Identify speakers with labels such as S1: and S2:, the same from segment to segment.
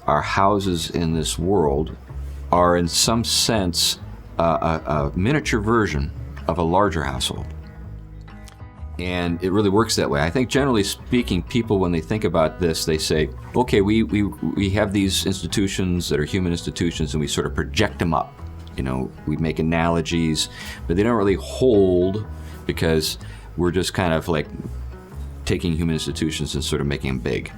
S1: our houses in this world are in some sense a miniature version of a larger household. And it really works that way. I think generally speaking, people, when they think about this, they say, okay, we have these institutions that are human institutions, and we sort of project them up. We make analogies, but they don't really hold, because we're just kind of like taking human institutions and sort of making them big.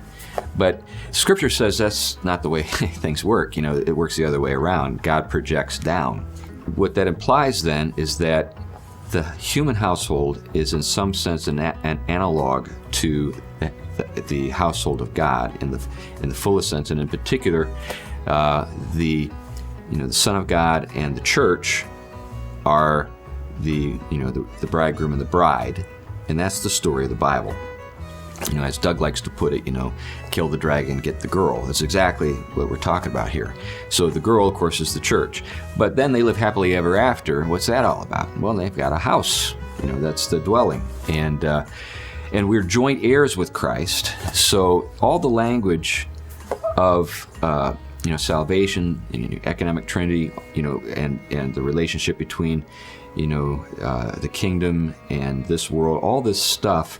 S1: But Scripture says that's not the way things work. It works the other way around. God projects down. What that implies then is that the human household is in some sense an analog to the household of God in the fullest sense, and in particular, the Son of God and the church are the bridegroom and the bride, and that's the story of the Bible. As Doug likes to put it, kill the dragon, get the girl. That's exactly what we're talking about here. So the girl, of course, is the church. But then they live happily ever after. What's that all about? Well, they've got a house. That's the dwelling. And we're joint heirs with Christ. So all the language of salvation, economic trinity, and the relationship between, the kingdom and this world, all this stuff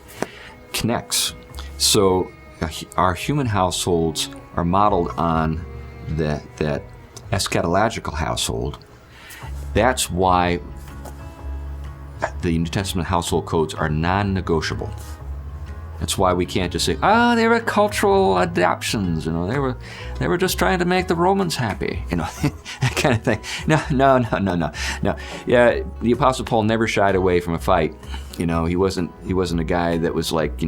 S1: connects. So our human households are modeled on that eschatological household. That's why the New Testament household codes are non-negotiable. That's why we can't just say, they were cultural adaptions, they were just trying to make the Romans happy, that kind of thing. No. Yeah, the Apostle Paul never shied away from a fight. He wasn't a guy that was like,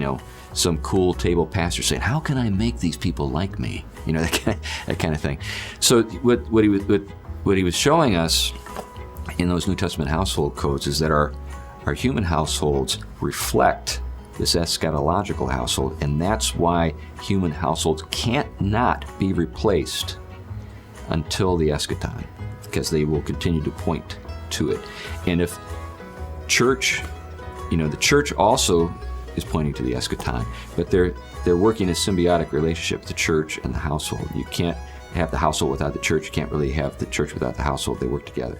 S1: some cool table pastor saying, how can I make these people like me? That kind of thing. So what he was showing us in those New Testament household codes is that our human households reflect this eschatological household, and that's why human households can't not be replaced until the eschaton, because they will continue to point to it. And if church, the church also is pointing to the eschaton, but they're working a symbiotic relationship, the church and the household. You can't have the household without the church. You can't really have the church without the household. They work together.